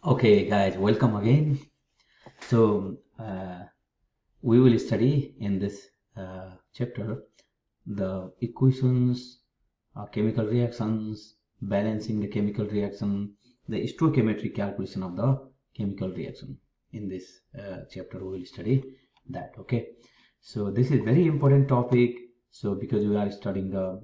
Okay guys, welcome again. So we will study in this chapter the equations, chemical reactions, balancing the chemical reaction, the stoichiometry calculation of the chemical reaction. In this chapter we will study that. Okay, so this is very important topic. So because we are studying the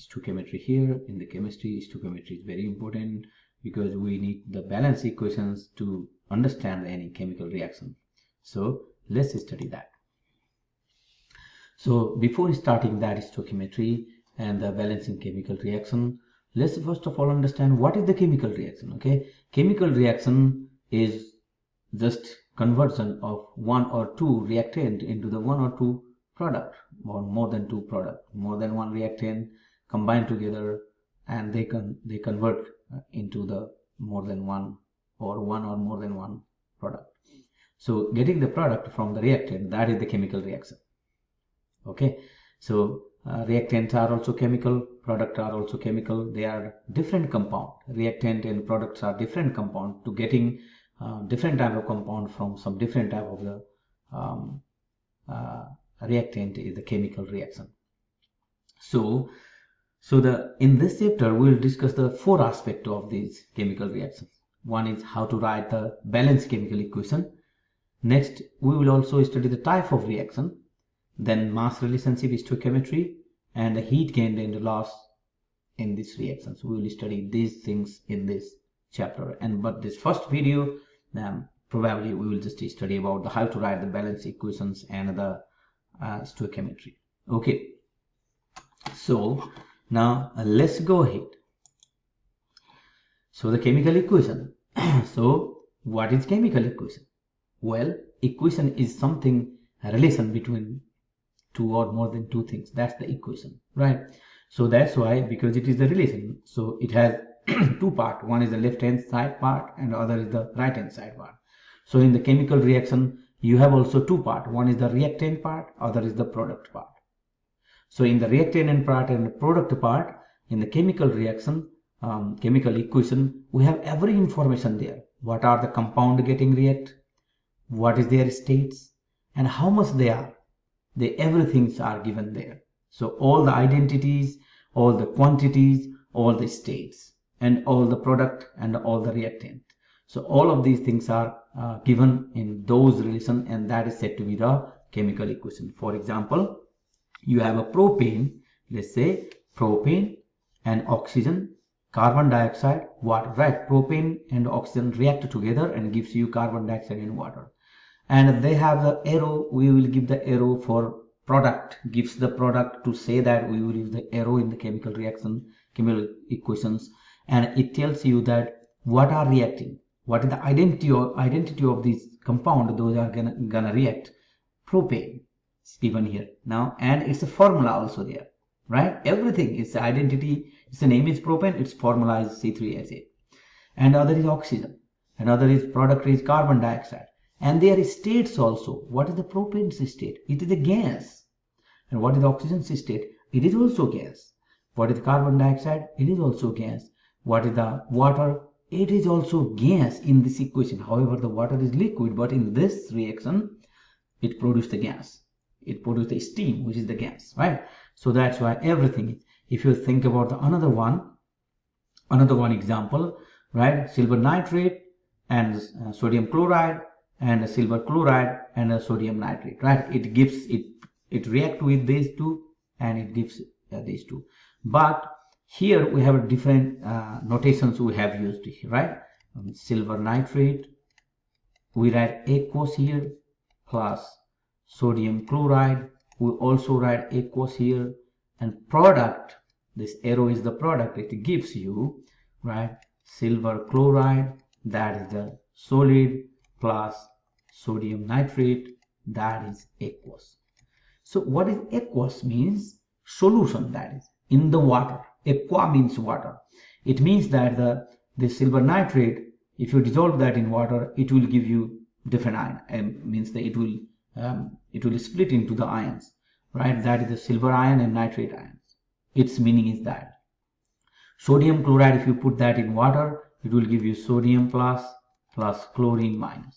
stoichiometry here in the chemistry, stoichiometry is very important because we need the balance equations to understand any chemical reaction. So let's study that. So before starting that stoichiometry and the balancing chemical reaction, let's first of all understand what is the chemical reaction. Okay, chemical reaction is just conversion of one or two reactant into the one or two product, or more than two product, more than one reactant combined together, and they convert into the more than one or more than one product. So getting the product from the reactant, that is the chemical reaction. Okay, so reactants are also chemical, products are also chemical. They are different compound. Reactant and products are different compound. To getting different type of compound from some different type of the reactant is the chemical reaction. So in this chapter we will discuss the four aspects of these chemical reactions. One is how to write the balanced chemical equation. Next, we will also study the type of reaction, then mass relationship, stoichiometry, and the heat gain and loss in these reactions. We will study these things in this chapter. But this first video, probably we will just study about how to write the balanced equations and the stoichiometry. Okay, so now let's go ahead. So the chemical equation. So what is chemical equation? Well, equation is something, a relation between two or more than two things. That's the equation, right? So that's why, because it is the relation, so it has two parts. One is the left hand side part and the other is the right hand side part. So in the chemical reaction you have also two parts. One is the reactant part, other is the product part. So in the reactant part and the product part, in the chemical reaction, chemical equation, we have every information there. What are the compound getting react, what is their states, and how much they are. Everything are given there. So all the identities, all the quantities, all the states, and all the product and all the reactant. So all of these things are given in those relations, and that is said to be the chemical equation. For example, you have a propane, let's say propane and oxygen, carbon dioxide, water, right? Propane and oxygen react together and gives you carbon dioxide and water. And they have the arrow. We will give the arrow for product, gives the product to say that we will use the arrow in the chemical reaction, chemical equations, and it tells you that what are reacting, what is the identity of this compound, those are gonna react. Propane is given here now, and it's a formula also there, right? Everything is the identity. Its name is propane, its formula is C3H8, and other is oxygen, another is product is carbon dioxide. And there is states also. What is the propane's state? It is a gas. And what is the oxygen's state? It is also gas. What is carbon dioxide? It is also gas. What is the water? It is also gas in this equation. However, the water is liquid, but in this reaction, it produces the gas. It produces the steam, which is the gas, right? So that's why everything is. If you think about the another one example, right? Silver nitrate and sodium chloride, and a silver chloride and a sodium nitrate, right? It gives it react with these two and it gives these two. But here we have different notations we have used here, right? Silver nitrate, we write aqueous here, plus sodium chloride, we also write aqueous here, and product, this arrow is the product. It gives you, right, silver chloride, that is the solid, plus sodium nitrate, that is aqueous. So what is aqueous means? Solution, that is in the water. Aqua means water. It means that the silver nitrate, if you dissolve that in water, it will give you different ion. Means that it will split into the ions, right? That is the silver ion and nitrate ions. Its meaning is that. Sodium chloride, if you put that in water, it will give you sodium plus plus chlorine minus.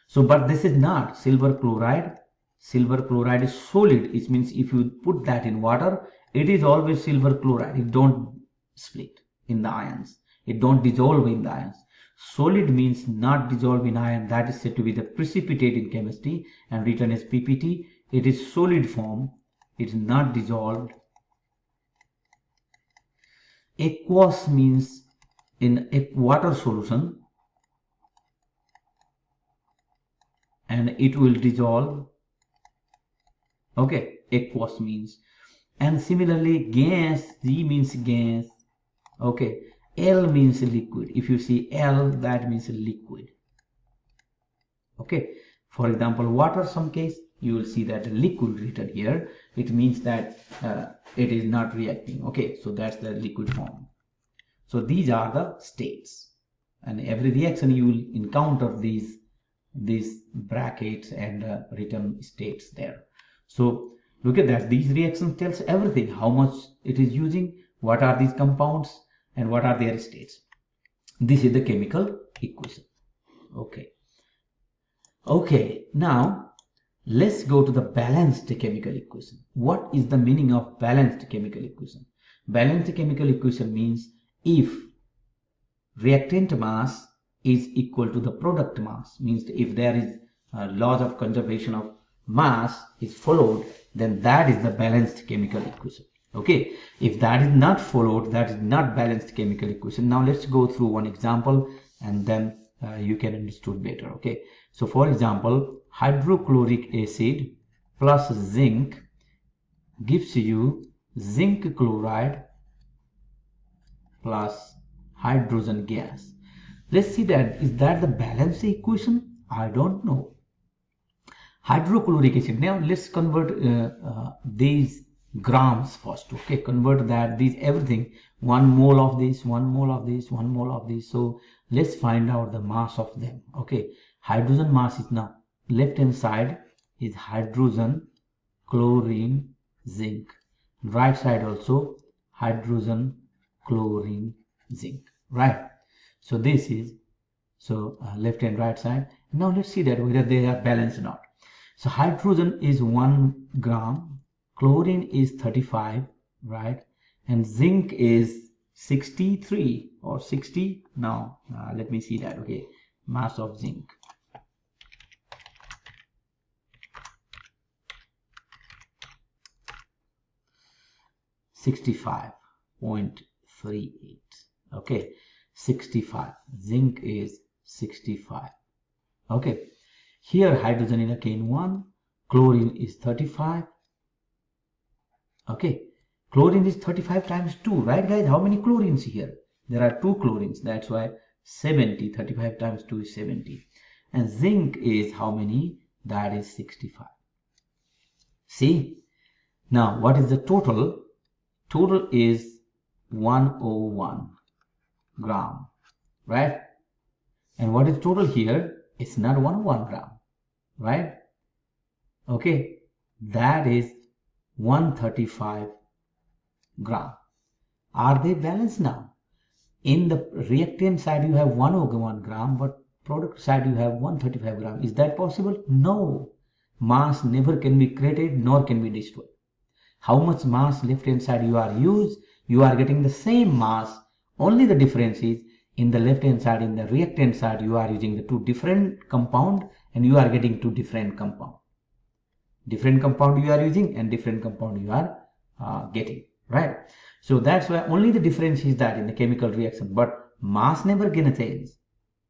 So, but this is not silver chloride. Silver chloride is solid. It means if you put that in water, it is always silver chloride. It don't split in the ions. It don't dissolve in the ions. Solid means not dissolve in ion. That is said to be the precipitate in chemistry and written as PPT. It is solid form. It is not dissolved. Aqueous means in a water solution, and it will dissolve. Okay, aqueous means. And similarly, gas, G means gas. Okay, L means liquid. If you see L, that means liquid. Okay, for example, water, some case you will see that liquid written here. It means that it is not reacting. Okay, so that's the liquid form. So these are the states, and every reaction you will encounter these brackets and written states there. So look at that. These reactions tells everything, how much it is using, what are these compounds, and what are their states. This is the chemical equation. Okay, now let's go to the balanced chemical equation. What is the meaning of balanced chemical equation? Balanced chemical equation means if reactant mass is equal to the product mass, means if there is laws of conservation of mass is followed, then that is the balanced chemical equation. Okay, if that is not followed, that is not balanced chemical equation. Now let's go through one example and then you can understand better. Okay, so for example, hydrochloric acid plus zinc gives you zinc chloride plus hydrogen gas. Let's see that, is that the balanced equation? I don't know. Hydrochloric acid, now let's convert these grams first. Okay, convert that, these everything, 1 mole of this, 1 mole of this, 1 mole of this. So let's find out the mass of them. Okay, hydrogen mass is, now left hand side is hydrogen, chlorine, zinc, right side also hydrogen, chlorine, zinc, right? So this is, so left and right side. Now let's see that whether they are balanced or not. So hydrogen is 1 gram, chlorine is 35, right? And zinc is 63 or 60. Now let me see that. Okay, mass of zinc. .38. Okay, 65. Zinc is 65. Okay, here hydrogen is again 1, chlorine is 35. Okay, chlorine is 35 times 2, right guys? How many chlorines here? There are 2 chlorines, that's why 70. 35 times 2 is 70. And zinc is how many? That is 65. See, now what is the total? Total is 101 gram, right? And what is total here? It's not 101 gram, right? Okay, that is 135 gram. Are they balanced now? In the reactant side you have 101 gram, but product side you have 135 gram. Is that possible? No. Mass never can be created nor can be destroyed. How much mass left hand side you are getting the same mass. Only the difference is in the left hand side, in the reactant side, you are using the 2 different compound and you are getting 2 different compound. Different compound you are using and different compound you are getting, right? So that's why only the difference is that in the chemical reaction, but mass never gonna change.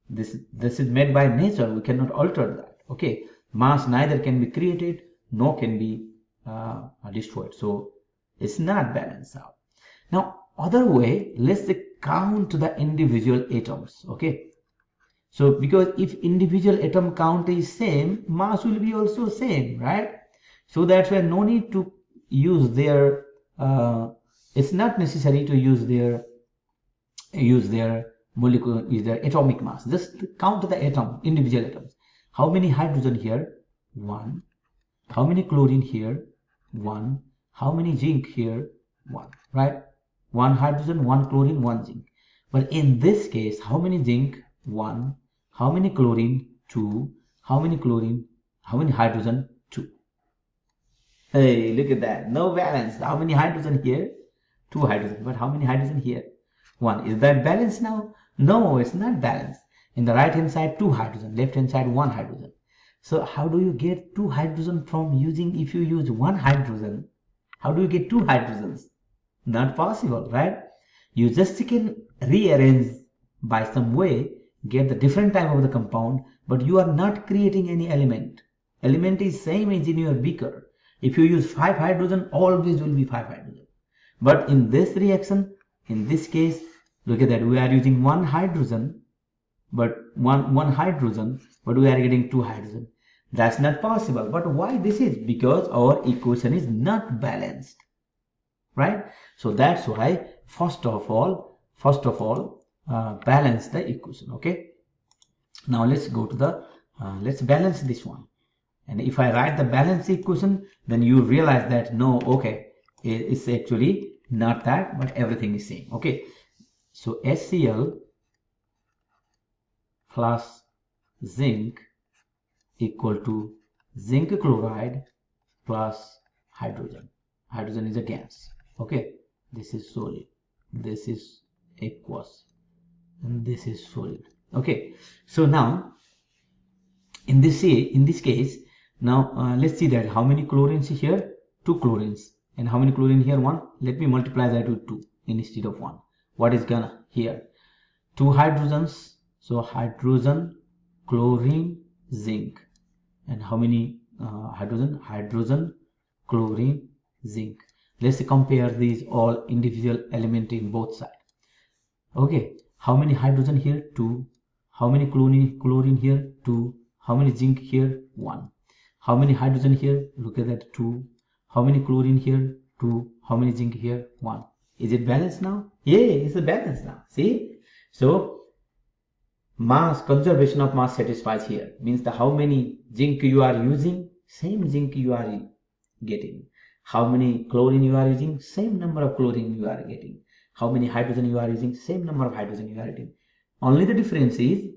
This is made by nature. We cannot alter that. Okay, mass neither can be created nor can be destroyed. So it's not balanced out. Now other way, let's count the individual atoms. Okay, so because if individual atom count is same, mass will be also same, right? So that's why no need to use their it's not necessary to use their molecule, is their atomic mass. Just count the atom, individual atoms. How many hydrogen here? 1. How many chlorine here? 1. How many zinc here? 1, right? 1 hydrogen, 1 chlorine, 1 zinc. But in this case, how many zinc? 1. How many chlorine? 2. How many chlorine? How many hydrogen? 2. Hey, look at that. No balance. How many hydrogen here? 2 hydrogen. But how many hydrogen here? 1. Is that balanced now? No, it's not balanced. In the right hand side, 2 hydrogen. Left hand side, 1 hydrogen. So how do you get 2 hydrogen from using, if you use 1 hydrogen, how do you get 2 hydrogens? Not possible, right? You just can rearrange by some way, get the different type of the compound, but you are not creating any element. Element is same as in your beaker. If you use 5 hydrogen, always will be 5 hydrogen. But in this reaction, in this case, look at that, we are using 1 hydrogen, but one hydrogen, but we are getting 2 hydrogen. That's not possible. But why this is? Because our equation is not balanced, right? So that's why first of all, balance the equation. Okay. Now let's go to the let's balance this one. And if I write the balance equation, then you realize that no, okay, it's actually not that, but everything is same. Okay. So HCl plus zinc equal to zinc chloride plus hydrogen. Hydrogen is a gas. Okay, this is solid, this is aqueous, and this is solid. Okay, so now in this case, now let's see that how many chlorines here? 2 chlorines. And how many chlorine here? 1. Let me multiply that with 2 instead of 1. What is gonna here? 2 hydrogens. So hydrogen, chlorine, zinc. And how many hydrogen? Hydrogen, chlorine, zinc. Let's compare these all individual element in both sides. Okay, how many hydrogen here? 2. How many chlorine here? 2. How many zinc here? 1. How many hydrogen here? Look at that, 2. How many chlorine here? 2. How many zinc here? 1. Is it balanced now? Yeah, it's a balance now. See? So mass, conservation of mass satisfies here. Means the how many zinc you are using, same zinc you are getting. How many chlorine you are using, same number of chlorine you are getting. How many hydrogen you are using, same number of hydrogen you are getting. Only the difference is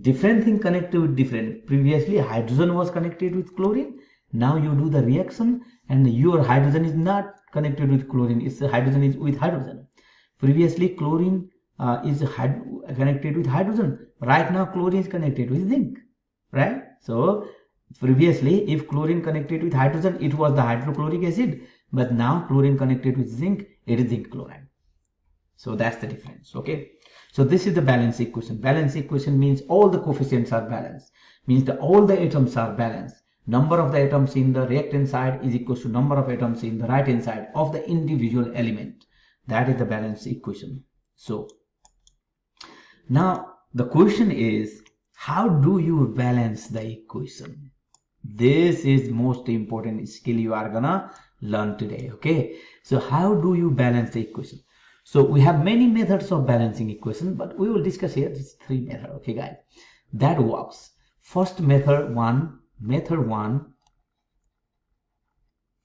different thing connected with different. Previously hydrogen was connected with chlorine. Now you do the reaction and your hydrogen is not connected with chlorine. It's hydrogen is with hydrogen. Previously chlorine is connected with hydrogen. Right now chlorine is connected with zinc, right? So previously if chlorine connected with hydrogen, it was the hydrochloric acid, but now chlorine connected with zinc, it is zinc chloride. So that's the difference. Okay, so this is the balance equation. Balance equation means all the coefficients are balanced, means that all the atoms are balanced. Number of the atoms in the reactant side is equal to number of atoms in the right hand side of the individual element. That is the balance equation. So now the question is, how do you balance the equation? This is most important skill you are gonna learn today. Okay, so how do you balance the equation? So we have many methods of balancing equation, but we will discuss here these 3 methods. Okay guys, that works. First method one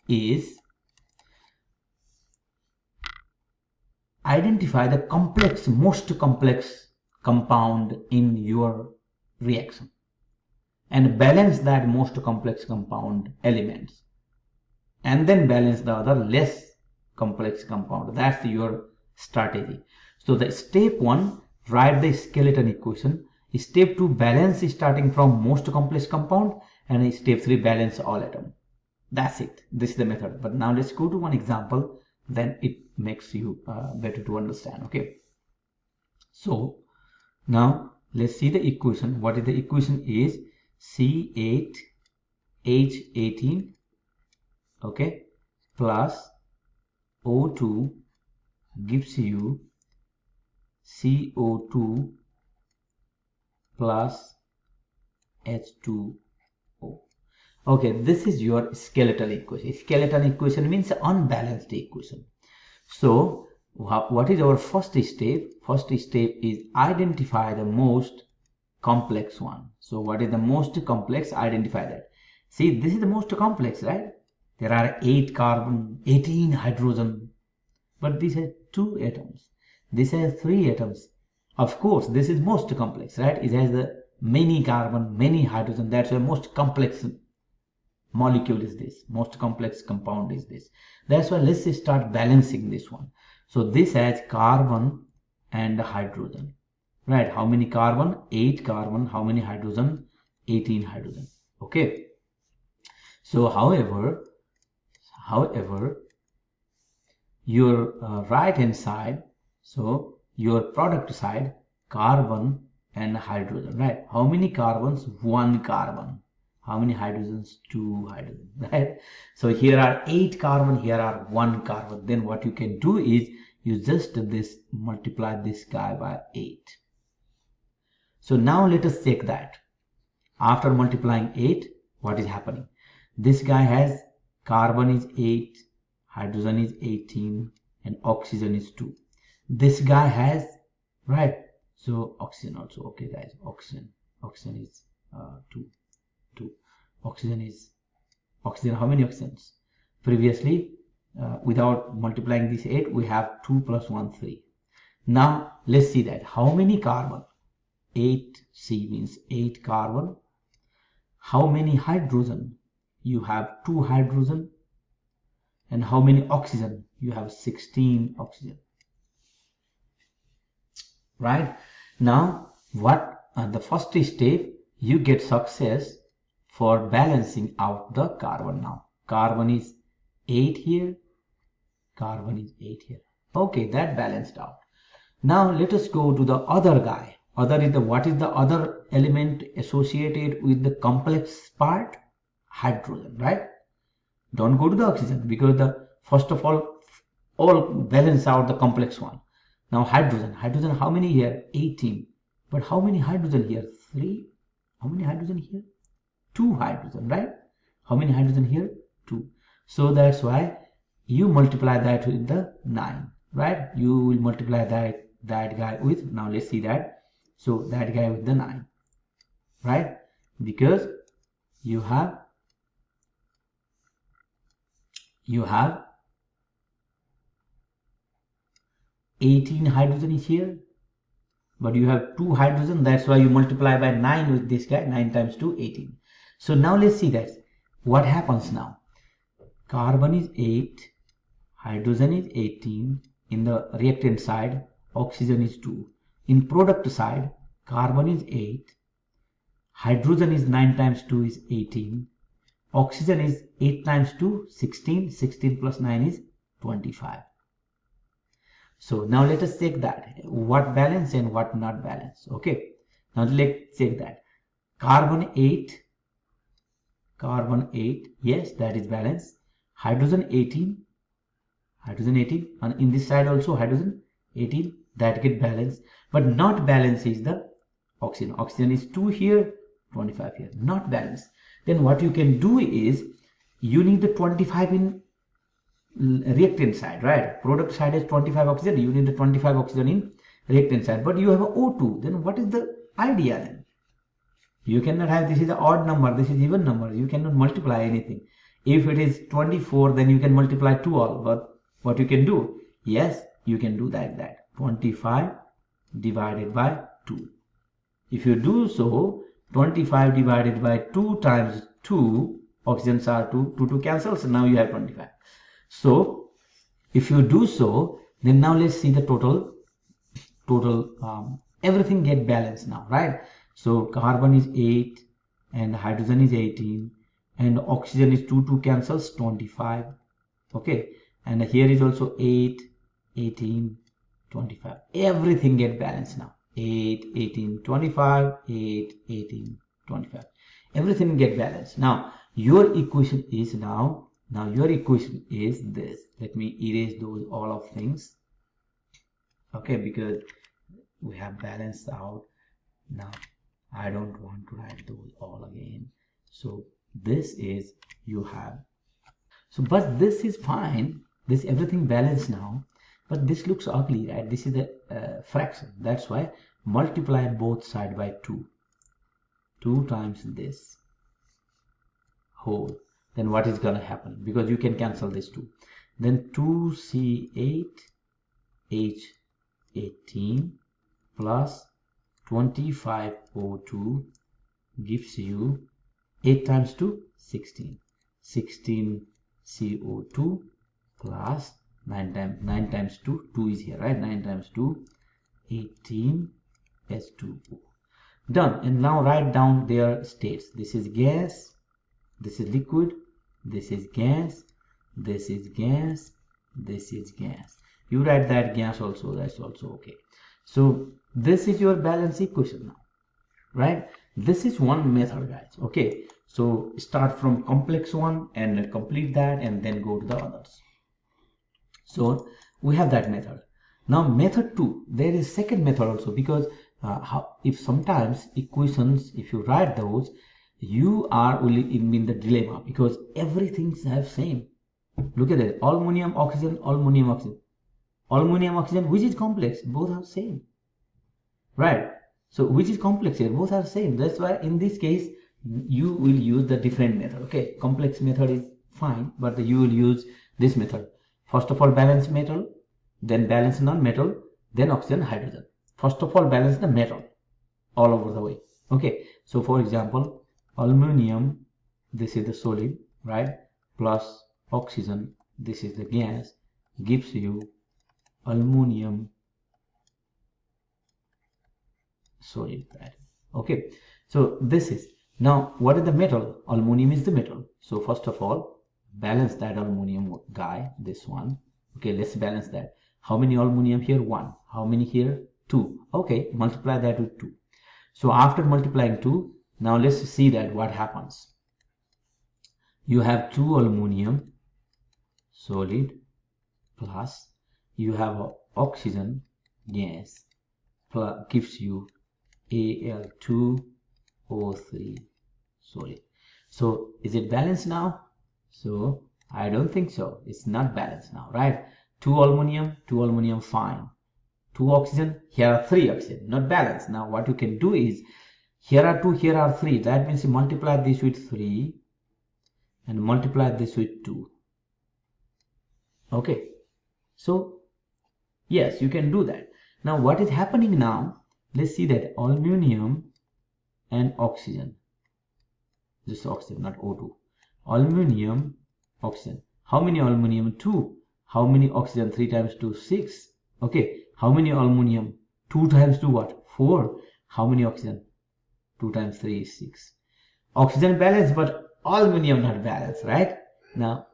is identify the most complex compound in your reaction and balance that most complex compound elements, and then balance the other less complex compound. That's your strategy. So the step 1, write the skeleton equation. Step 2, balance starting from most complex compound, and step 3, balance all atom. That's it. This is the method. But now let's go to one example, then it makes you better to understand. Okay, so now let's see the equation. What is the equation? Is C8H18, okay, plus O2 gives you CO2 plus H2O. Okay, this is your skeletal equation. Skeletal equation means unbalanced equation. So what is our first step? First step is identify the most complex one. So what is the most complex? Identify that. See, this is the most complex, right? There are 8 carbon, 18 hydrogen, but this has 2 atoms. This has 3 atoms. Of course, this is most complex, right? It has the many carbon, many hydrogen. That's why most complex molecule is this, most complex compound is this. That's why let's start balancing this one. So this has carbon and hydrogen, right? How many carbon? 8 carbon. How many hydrogen? 18 hydrogen. Okay. So however your right hand side, so your product side, carbon and hydrogen, right? How many carbons? 1 carbon. How many hydrogens? 2 hydrogens, right? So here are 8 carbon, here are 1 carbon. Then what you can do is you just multiply this guy by 8. So now let us check that. After multiplying 8, what is happening? This guy has carbon is 8, hydrogen is 18, and oxygen is 2. This guy has, right? So oxygen also, okay guys, oxygen is 2. Oxygen, how many oxygens? Previously, without multiplying this 8, we have 2 plus 1, 3. Now let's see that. How many carbon? 8C means 8 carbon. How many hydrogen? You have 2 hydrogen. And how many oxygen? You have 16 oxygen. Right? Now, what the first step, you get success for balancing out the carbon now. Carbon is 8 here. Carbon is 8 here. Okay, that balanced out. Now let us go to the other guy. Other is what is the other element associated with the complex part? Hydrogen, right? Don't go to the oxygen because the first of all balance out the complex one. Now hydrogen, how many here? 18. But how many hydrogen here? 3. How many hydrogen here? 2 hydrogen, right? How many hydrogen here? 2. So that's why you multiply that with the 9, right? You will multiply that guy with, now let's see that. So that guy with the 9, right? Because you have 18 hydrogen is here, but you have 2 hydrogen. That's why you multiply by 9 with this guy. 9 times 2, 18. So now let's see that. What happens now? Carbon is 8, hydrogen is 18. In the reactant side, oxygen is 2. In product side, carbon is 8, hydrogen is 9 times 2 is 18, oxygen is 8 times 2, 16, 16 plus 9 is 25. So now let us check that, what balance and what not balance. Okay, now let's check that. Carbon 8, yes, that is balanced. Hydrogen 18, and in this side also hydrogen 18, that get balanced. But not balanced is the oxygen. Oxygen is 2 here, 25 here, not balanced. Then what you can do is you need the 25 in reactant side, right? Product side is 25 oxygen, you need the 25 oxygen in reactant side, but you have a O2. Then what is the idea then? You cannot have, this is an odd number, this is even number, you cannot multiply anything. If it is 24, then you can multiply 2 all. But what you can do, yes, you can do that 25 divided by 2. If you do so, 25 divided by 2 times 2, oxygens are 2 cancels, and now you have 25. So if you do so, then now let's see the total everything get balanced now, right? So carbon is 8 and hydrogen is 18 and oxygen is 2 cancels, 25. Okay, and here is also 8, 18, 25. Everything get balanced now. 8, 18, 25, 8, 18, 25. Everything get balanced. Now your equation is your equation is this. Let me erase those all of things. Okay, because we have balanced out. Now I don't want to write those all again. So this is you have. So but this is fine. This everything balanced now. But this looks ugly, right? This is a fraction. That's why multiply both sides by 2. 2 times this whole. Then what is gonna happen? Because you can cancel this 2. Then 2C8H18 plus 25O2 gives you 8 times 2, 16. 16 CO2 plus 9 times 2, 2 is here, right? 9 times 2, 18 H2O. Done. And now write down their states. This is gas, this is liquid, this is gas, this is gas, this is gas. You write that gas also, that's also okay. So this is your balance equation now, right? This is one method, guys. Okay, so start from complex one and complete that and then go to the others. So we have that method. Now method 2, there is second method also, because if sometimes equations, if you write those, you are only in the dilemma, because everything have same. Look at it, aluminum, oxygen, aluminum, oxygen. Aluminum, oxygen, which is complex? Both are same, right? So which is complex here? Both are same. That's why in this case you will use the different method. Okay, complex method is fine, but you will use this method. First of all, balance metal, then balance non-metal, then oxygen, hydrogen. First of all, balance the metal all over the way. Okay, so for example, aluminum, this is the solid, right, plus oxygen, this is the gas, gives you aluminum solid, right? Okay, so this is, now what is the metal? Aluminum is the metal. So first of all, balance that aluminum guy, this one. Okay, let's balance that. How many aluminum here? 1. How many here? 2. Okay, multiply that with 2. So after multiplying 2, now let's see that what happens. You have 2 aluminum solid plus you have oxygen gas plus gives you Al2O3 solid. So is it balanced now? So I don't think so. It's not balanced now, right? 2 aluminum, fine. 2 oxygen, here are 3 oxygen, not balanced. Now what you can do is, here are 2, here are 3. That means you multiply this with 3 and multiply this with 2. Okay, so yes, you can do that. Now what is happening now? Let's see that aluminum and oxygen. This is oxygen, not O2. Aluminum, oxygen. How many aluminum? 2. How many oxygen? 3 times 2, 6. Okay. How many aluminum? 2 times 2 what? 4. How many oxygen? 2 times 3 is 6. Oxygen balanced, but aluminum not balanced, right? Now,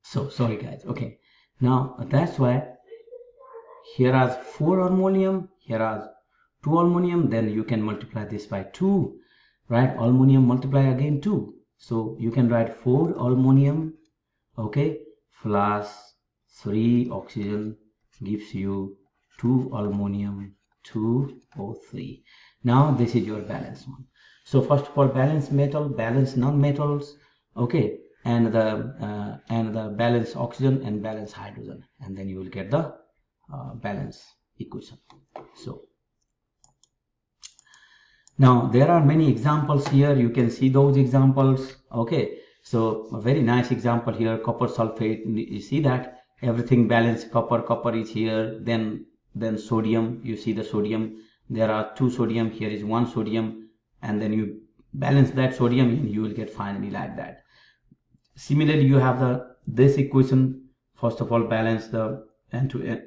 so sorry guys. Okay. Now that's why here are 4 aluminum, here are 2 aluminum, then you can multiply this by 2, right? Aluminum multiply again 2. So you can write 4 aluminum, okay, plus 3 oxygen gives you 2 aluminum, 2O3. Now this is your balanced one. So first of all, balance metal, balance non-metals, okay, and the balance oxygen and balance hydrogen, and then you will get the balance equation. So now there are many examples here. You can see those examples. Okay, so a very nice example here, copper sulfate. You see that everything balanced. Copper is here. Then sodium. You see the sodium. There are 2 sodium. Here is 1 sodium, and then you balance that sodium, and you will get finally like that. Similarly, you have this equation. First of all, balance the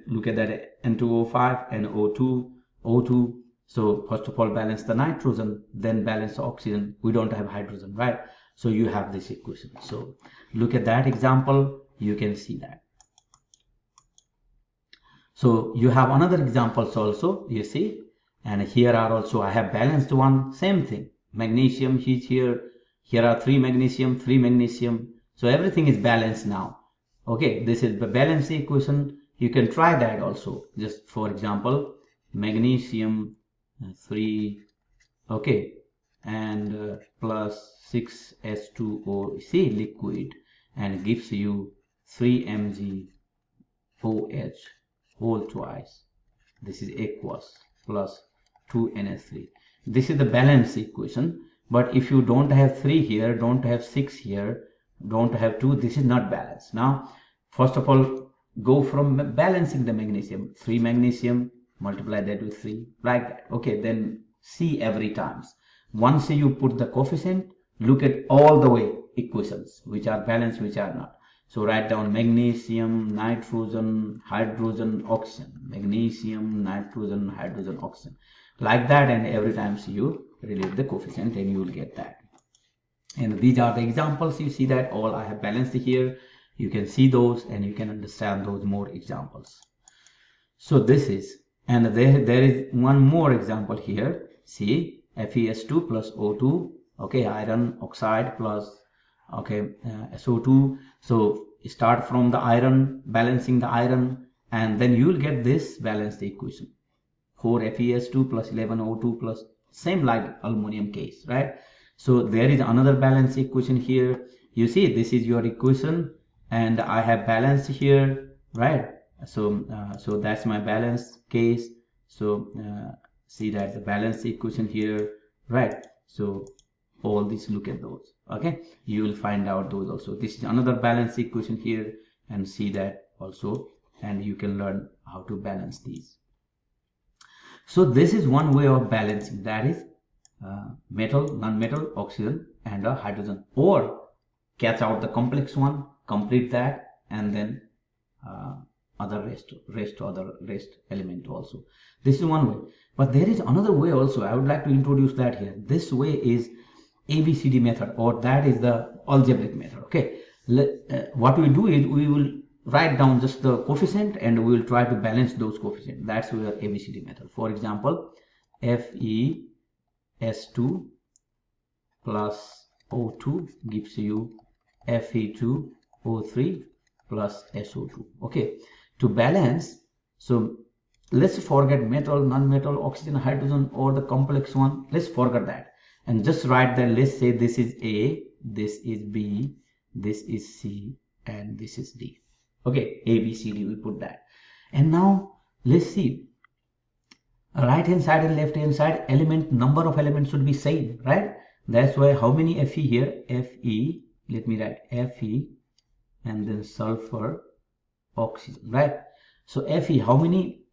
look at that N2O5 and O2. So first of all, balance the nitrogen, then balance the oxygen. We don't have hydrogen, right? So you have this equation. So look at that example, you can see that. So you have another examples also, you see, and here are also, I have balanced one, same thing. Magnesium is here. Here are 3 magnesium, 3 magnesium. So everything is balanced now. Okay, this is the balance equation. You can try that also. Just for example, magnesium 3, okay, and plus 6H2O, see, liquid, and gives you 3 MgOH whole twice. This is aqueous plus 2 NH3. This is the balance equation. But if you don't have 3 here, don't have 6 here, don't have 2, this is not balanced. Now, first of all, go from balancing the magnesium. 3 magnesium, multiply that with 3, like that. Okay, then see every times. Once you put the coefficient, look at all the way equations, which are balanced, which are not. So write down magnesium, nitrogen, hydrogen, oxygen. Magnesium, nitrogen, hydrogen, oxygen. Like that, and every time you relate the coefficient and you will get that. And these are the examples. You see that all I have balanced here. You can see those and you can understand those more examples. So this is, and there is one more example here. See, FeS2 plus O2, okay, iron oxide plus, okay, SO2. So start from the iron, balancing the iron, and then you will get this balanced equation. 4FeS2 plus 11O2 plus, same like aluminum case, right? So there is another balance equation here. You see, this is your equation and I have balanced here, right? So so that's my balance case. So see that the balance equation here, right? So all this, look at those. Okay, you will find out those also. This is another balance equation here, and see that also, and you can learn how to balance these. So this is one way of balancing, that is metal, non-metal, oxygen and a hydrogen, or catch out the complex one, complete that, and then other rest element also. This is one way, but there is another way also. I would like to introduce that here. This way is ABCD method, or that is the algebraic method. Okay, what we do is we will write down just the coefficient and we will try to balance those coefficients. That's your ABCD method. For example, FeS2 plus O2 gives you Fe2O3 plus SO2. Okay, to balance, so let's forget metal, non-metal, oxygen, hydrogen, or the complex one. Let's forget that and just write that. Let's say this is A, this is B, this is C, and this is D. Okay, A, B, C, D, we put that. And now let's see, right hand side and left hand side, element, number of elements should be same, right? That's why how many Fe here? Fe, let me write Fe and then sulfur, oxygen, right? So Fe, how many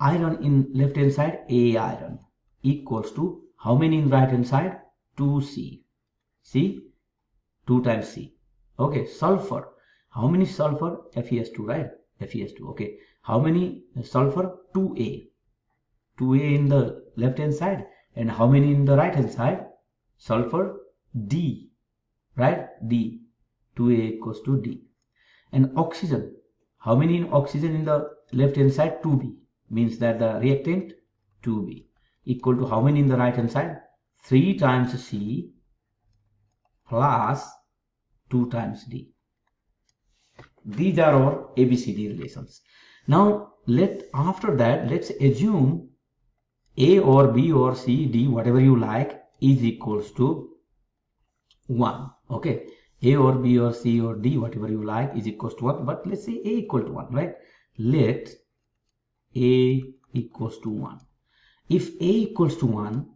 iron in left hand side? A iron, equals to how many in right hand side? 2C. See, 2 times C. Okay, sulfur, how many sulfur? FeS2, right? FeS2. Okay, how many sulfur? 2A. 2A in the left hand side, and how many in the right hand side? Sulfur, D, right? D. 2A equals to D. And oxygen, how many in oxygen in the left hand side? 2B, means that the reactant 2B, equal to how many in the right hand side? 3 times C plus 2 times D. These are our ABCD relations. Now after that, let's assume A or B or C, D, whatever you like, is equals to 1. Okay, A or B or C or D, whatever you like, is equals to 1. But let's say A equal to 1, right? Let A equals to 1. If A equals to 1,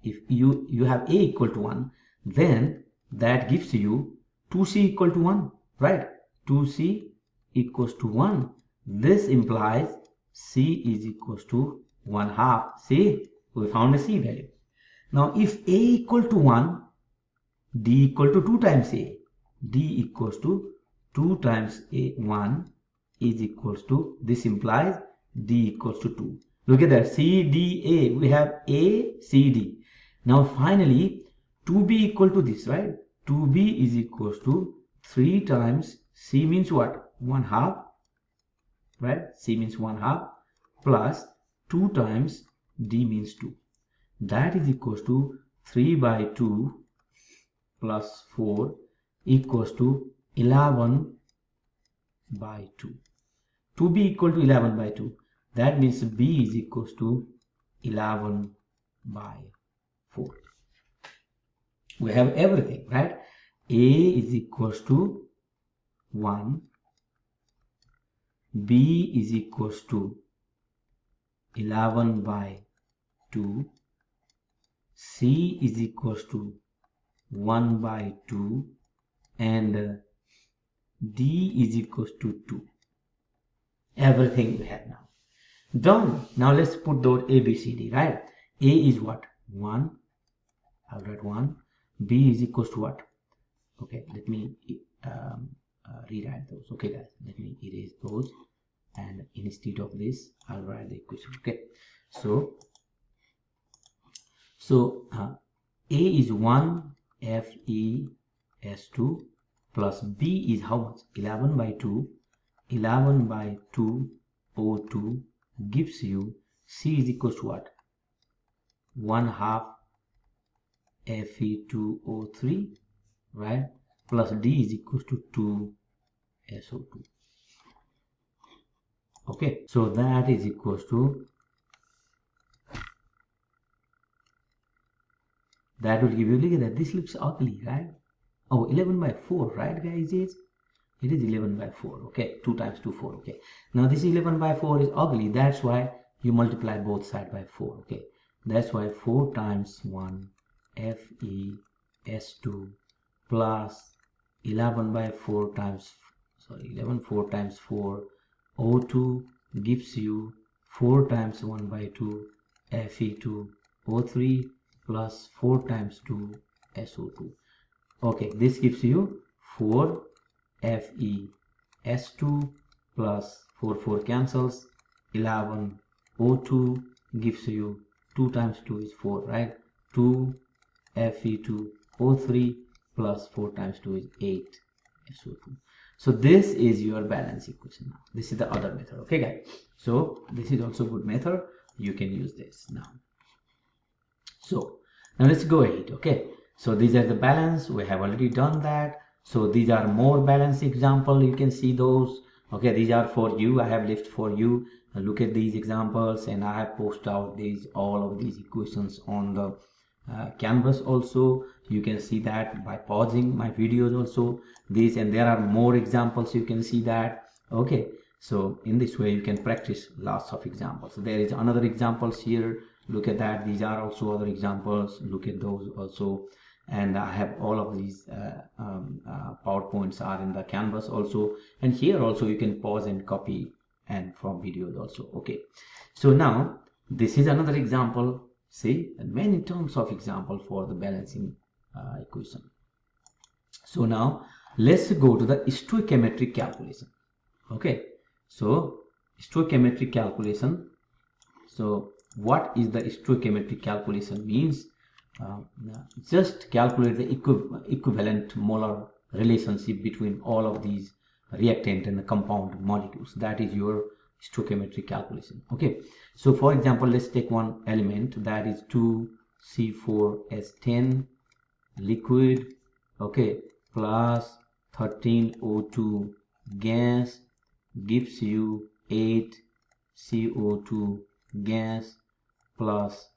if you have A equal to 1, then that gives you 2C equal to 1, right? 2C equals to 1. This implies C is equals to 1/2. See, we found a C value. Now if A equal to 1, D equal to 2 times A. D equals to 2 times A1 is equals to, this implies D equals to 2. Look at that, C, D, A. We have A, C, D. Now finally 2B equal to this, right? 2B is equals to 3 times C means what? 1/2, right? C means 1/2 plus 2 times D means 2. That is equals to 3 by 2 plus 4 equals to 11 by 2. 2B equal to 11 by 2. That means B is equals to 11 by 4. We have everything, right? A is equals to 1. B is equals to 11 by 2. C is equals to 1 by 2. And D is equals to 2. Everything we have now. Done. Now let's put those A, B, C, D, right? A is what? 1. I'll write 1. B is equals to what? Okay, let me rewrite those. Okay guys, let me erase those, and instead of this I'll write the equation. Okay, so A is 1 FeS2 plus B is how much? 11 by 2. 11 by 2 O2 gives you C is equals to what? 1/2 Fe2O3, right? Plus D is equals to 2 SO2. Okay, so that is equals to, that will give you, look at that, this looks ugly, right? Oh, 11 by 4, right guys? It is 11 by 4. Okay, 2 times 2, 4. Okay, now this 11 by 4 is ugly. That's why you multiply both sides by 4. Okay, that's why 4 times 1 FeS2 plus 11 by 4 times, 4 times 4 O2 gives you 4 times 1 by 2 Fe2O3 plus 4 times 2 SO2. Okay, this gives you 4 FeS2 plus 4 cancels, 11 O2 gives you 2 times 2 is 4, right? 2 Fe2O3 plus 4 times 2 is 8 SO2. So this is your balance equation. Now this is the other method. Okay guys, so this is also good method. You can use this now. So now let's go ahead. Okay, so these are the balance. We have already done that. So these are more balance example. You can see those. Okay, these are for you. I have left for you. Look at these examples, and I have posted out all of these equations on the canvas also. You can see that by pausing my videos also, these, and there are more examples. You can see that. Okay, so in this way you can practice lots of examples. There is another examples here. Look at that. These are also other examples. Look at those also. And I have all of these PowerPoints are in the canvas also, and here also you can pause and copy and from videos also. Okay, so now this is another example. See, and many terms of example for the balancing equation. So now let's go to the stoichiometric calculation. Okay, so stoichiometric calculation. So what is the stoichiometric calculation means? Just calculate the equivalent molar relationship between all of these reactant and the compound molecules. That is your stoichiometric calculation. Okay, so for example, let's take one element, that is 2C4H10 liquid, okay, plus 13O2 gas gives you 8 CO2 gas plus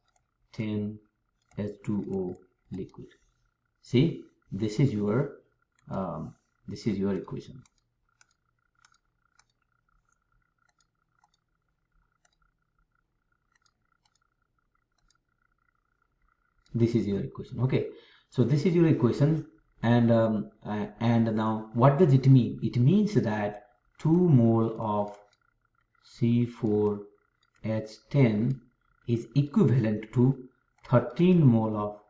10 H2O liquid. See, this is your equation. This is your equation. Okay, so this is your equation, and now what does it mean? It means that 2 mole of C4H10 is equivalent to 13 mole of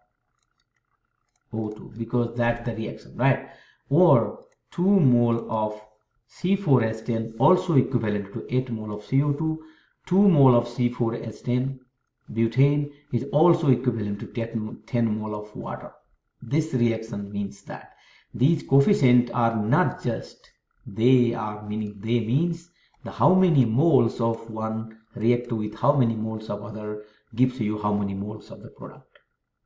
O2, because that's the reaction, right? Or 2 mole of C4H10 also equivalent to 8 mole of CO2. 2 mole of C4H10 butane is also equivalent to 10 mole of water. This reaction means that these coefficients are not just, they means the how many moles of one react with how many moles of other gives you how many moles of the product.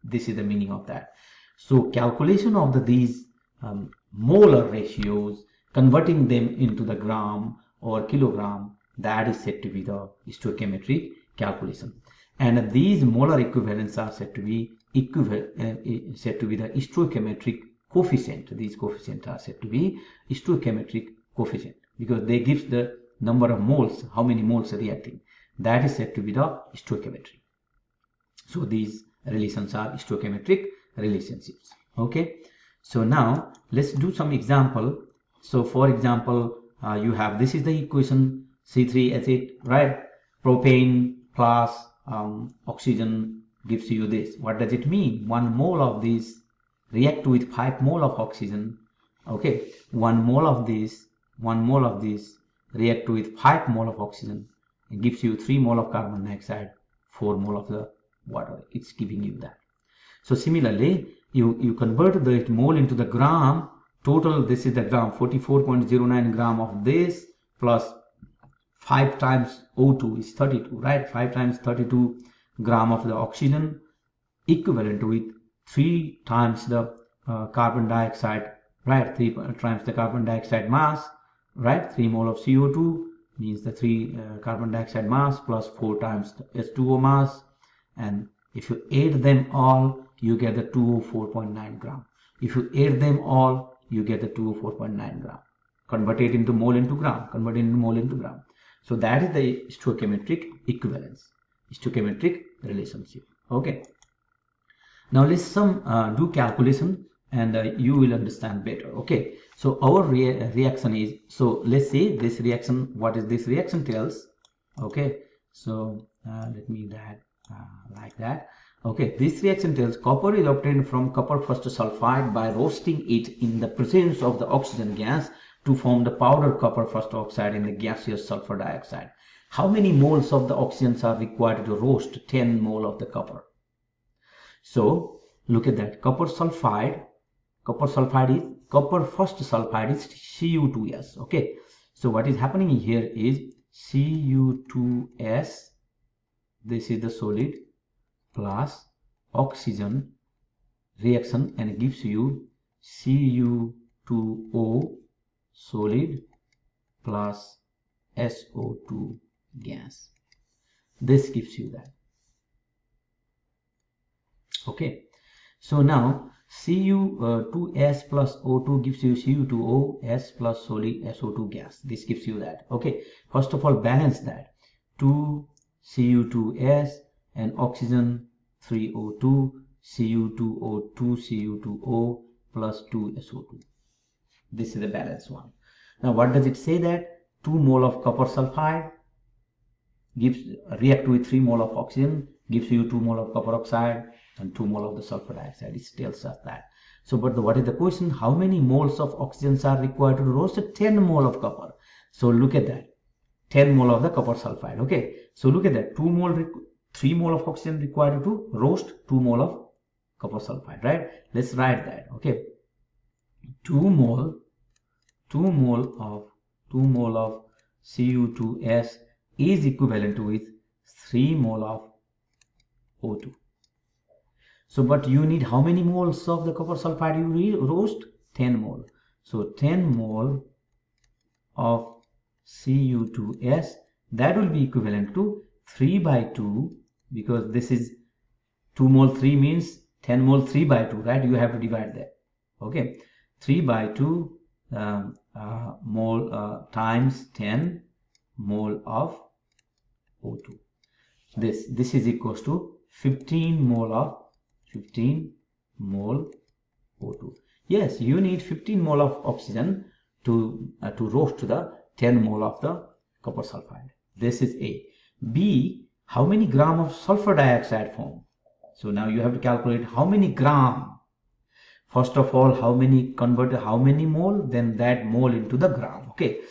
This is the meaning of that. So calculation of these molar ratios, converting them into the gram or kilogram, that is said to be the stoichiometric calculation. And these molar equivalents are said to be the stoichiometric coefficient. These coefficients are said to be stoichiometric coefficient because they give the number of moles, how many moles are reacting. That is said to be the stoichiometry. So these relations are stoichiometric relationships. Okay, so now let's do some example. So for example, you have, this is the equation C3H8, right? Propane plus oxygen gives you this. What does it mean? 1 mole of this react with 5 mole of oxygen. Okay, 1 mole of this react with 5 mole of oxygen. It gives you 3 mole of carbon dioxide, 4 mole of the water. It's giving you that. So similarly, you convert the mole into the gram. Total, this is the gram, 44.09 gram of this plus 5 times O2 is 32, right? 5 times 32 gram of the oxygen equivalent with 3 times the carbon dioxide, right? 3 times the carbon dioxide mass, right? 3 mole of CO2 means the 3 carbon dioxide mass plus 4 times the H2O mass, and if you add them all, you get the 204.9 gram. If you add them all, you get the 204.9 gram. Convert it into mole into gram. Convert it into mole into gram. So that is the stoichiometric equivalence, stoichiometric relationship. Okay. Now let's do calculation, and you will understand better. Okay. So our reaction is, so let's say this reaction, what is this reaction tells? Okay. So let me that like that. Okay, this reaction tells copper is obtained from copper first sulfide by roasting it in the presence of the oxygen gas to form the powder copper first oxide in the gaseous sulfur dioxide. How many moles of the oxygens are required to roast 10 mole of the copper? So look at that. Copper first sulfide is Cu2s. Okay, so what is happening here is Cu2s, this is the solid, plus oxygen reaction, and it gives you Cu2O solid plus SO2 gas. This gives you that. Okay, so now Cu2S plus O2 gives you Cu2O-S plus solid SO2 gas. This gives you that. Okay, first of all, balance that. 2 Cu2S and oxygen 3O2, Cu2O2, Cu2O plus 2 SO2. This is the balanced one. Now what does it say? That 2 mole of copper sulfide react with 3 mole of oxygen, gives you 2 mole of copper oxide and 2 mole of the sulfur dioxide. It tells us that. So but what is the question? How many moles of oxygens are required to roast 10 mole of copper? So look at that. 10 mole of the copper sulfide. Okay, so look at that. 3 mole of oxygen required to roast 2 mole of copper sulfide, right? Let's write that. Okay, 2 mole of Cu2S is equivalent with 3 mole of O2. So but you need how many moles of the copper sulfide you roast? 10 mole. So 10 mole of Cu2S, that will be equivalent to 3 by 2, because this is 2 mole 3 means 10 mole 3 by 2, right? You have to divide that. Okay, 3 by 2 mole times 10 mole of O2. This is equals to 15 mole of O2. Yes, you need 15 mole of oxygen to roast the 10 mole of the copper sulfide. This is A. B, how many gram of sulfur dioxide form? So now you have to calculate how many gram. First of all, how many mole, then that mole into the gram. Okay,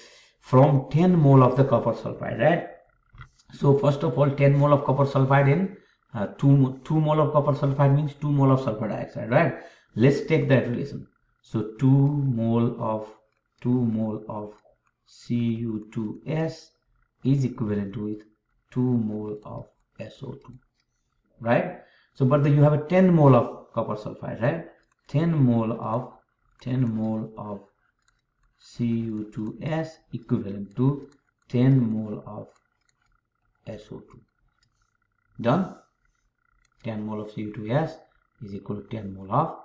from 10 mole of the copper sulfide, right? So first of all, 10 mole of copper sulfide in 2 mole of copper sulfide means 2 mole of sulfur dioxide, right? Let's take that relation. So 2 mole of Cu2S is equivalent with 2 mole of SO2, right? So but you have a 10 mole of copper sulfide, right? 10 mole of Cu2S equivalent to 10 mole of SO2. Done? 10 mole of Cu2S is equal to 10 mole of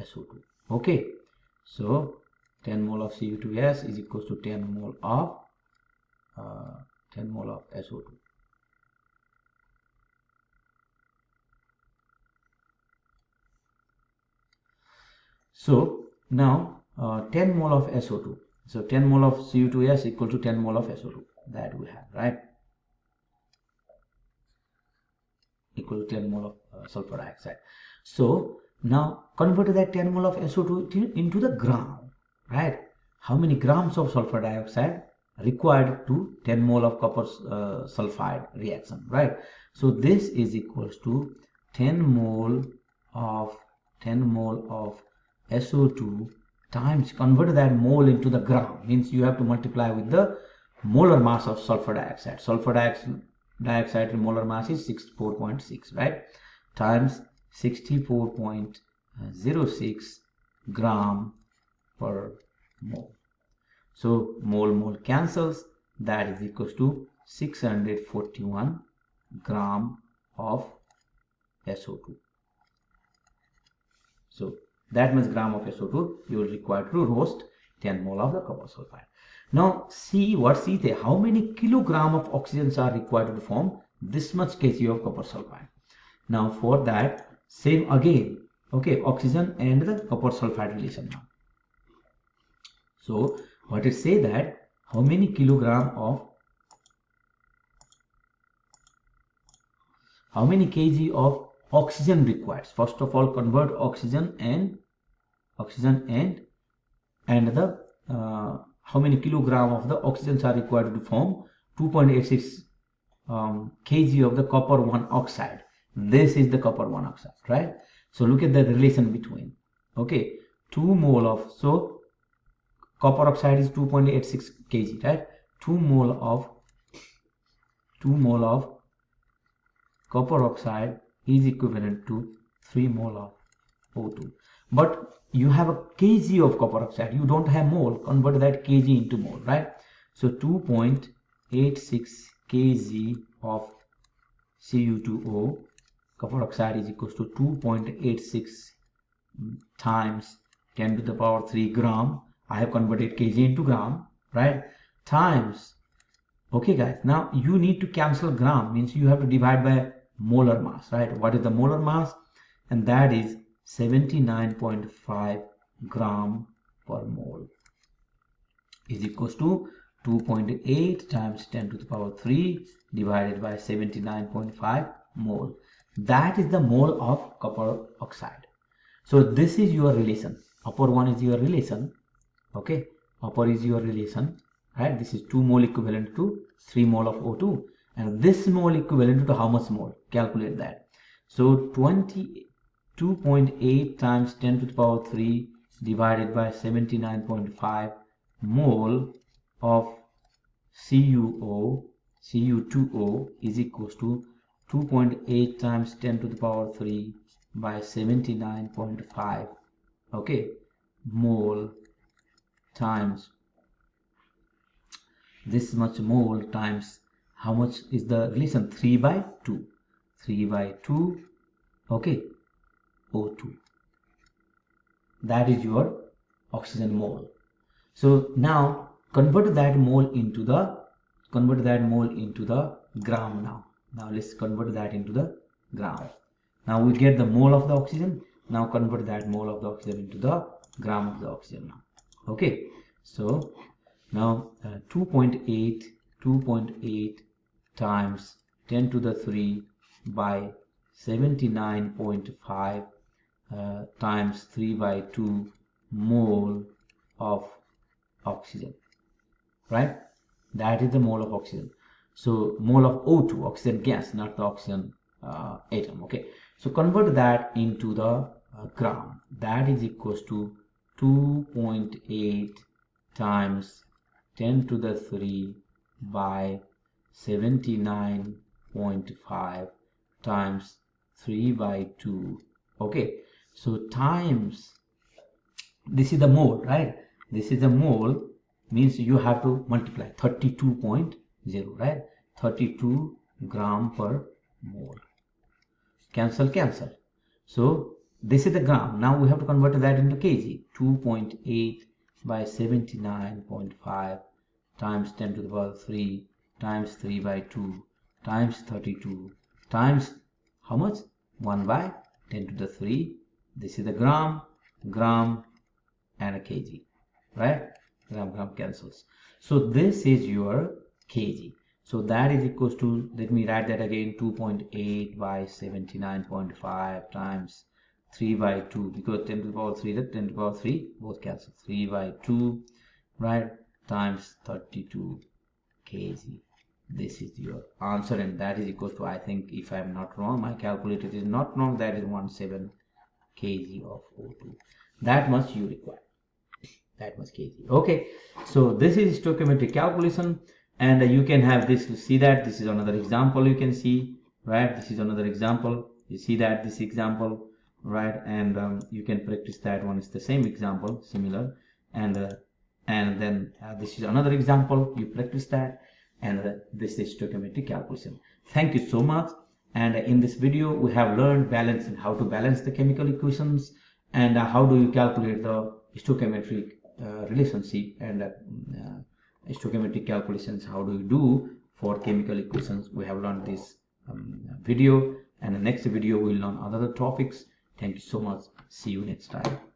SO2. Okay, so 10 mole of Cu2S is equal to 10 mole of SO2. So now 10 mole of SO2. So 10 mole of Cu2S equal to 10 mole of SO2. that we have, right? Equal to 10 mole of sulfur dioxide. So now convert that 10 mole of SO2 into the gram, right? How many grams of sulfur dioxide required to 10 mole of copper sulfide reaction, right? So this is equals to 10 mole of SO2 times, convert that mole into the gram, means you have to multiply with the molar mass of sulfur dioxide. Sulfur dioxide molar mass is 64.6, right? Times 64.06 gram per mole. So mole cancels, that is equals to 641 gram of SO2. So that much gram of SO2 you will require to roast 10 mole of the copper sulfide. Now see there, how many kilogram of oxygens are required to form this much kg of copper sulfide. Now for that, same again, okay, oxygen and the copper sulfide relation now. So what it say that how many kg of oxygen required. First of all, convert oxygen and the how many kilogram of the oxygens are required to form 2.86 kg of the copper 1 oxide. This is the copper 1 oxide, right? So look at the relation between, okay, 2 mole of, so copper oxide is 2.86 kg, right? 2 mole of copper oxide is equivalent to 3 mole of O2. But you have a kg of copper oxide, you don't have mole, convert that kg into mole, right? So 2.86 kg of Cu2O copper oxide is equals to 2.86 times 10 to the power 3 gram. I have converted kg into gram, right? Times, okay guys, now you need to cancel gram, means you have to divide by molar mass, right? What is the molar mass? And that is 79.5 gram per mole is equals to 2.8 times 10 to the power 3 divided by 79.5 mole. That is the mole of copper oxide. So this is your relation. Upper one is your relation, okay? Upper is your relation, right? This is 2 mole equivalent to 3 mole of O2, and this mole equivalent to how much mole? Calculate that. So 22.8 times 10 to the power 3 divided by 79.5 mole of Cu2O is equals to 2.8 times 10 to the power 3 by 79.5, okay, mole times this much mole times how much is the relation? 3 by 2, okay, O2. That is your oxygen mole. So now convert that mole into the gram now. Now let's convert that into the gram. Now we get the mole of the oxygen. Now convert that mole of the oxygen into the gram of the oxygen now. Okay, so now 2.8 times 10 to the 3 by 79.5 times 3 by 2 mole of oxygen, right? That is the mole of oxygen. So mole of O2, oxygen gas, not the oxygen atom, okay? So convert that into the gram. That is equals to 2.8 times 10 to the 3 by 79.5 times 3 by 2, okay? So times, this is the mole, right? This is the mole, means you have to multiply 32.0, right? 32 gram per mole. Cancel. So this is the gram. Now we have to convert that into kg. 2.8 by 79.5 times 10 to the power 3 times 3 by 2 times 32 times how much? 1 by 10 to the 3. This is the gram and a kg, right? Gram cancels. So this is your kg. So that is equals to, let me write that again, 2.8 by 79.5 times 3 by 2, because 10 to the power 3, that 10 to the power 3 both cancel, 3 by 2, right, times 32 kg. This is your answer, and that is equals to, I think, if I am not wrong, my calculator is not wrong, that is 17 kg of O2. That much you require, that much kg. Okay, so this is stoichiometric calculation, and you can have this to see that. This is another example you can see, right? This is another example. You see that this example, right? And you can practice that one. Is the same example, similar, and then this is another example. You practice that, and this is stoichiometric calculation. Thank you so much. And in this video, we have learned balancing, how to balance the chemical equations, and how do you calculate the stoichiometric relationship, and stoichiometric calculations, how do you do for chemical equations. We have learned this video, and the next video we will learn other topics. Thank you so much. See you next time.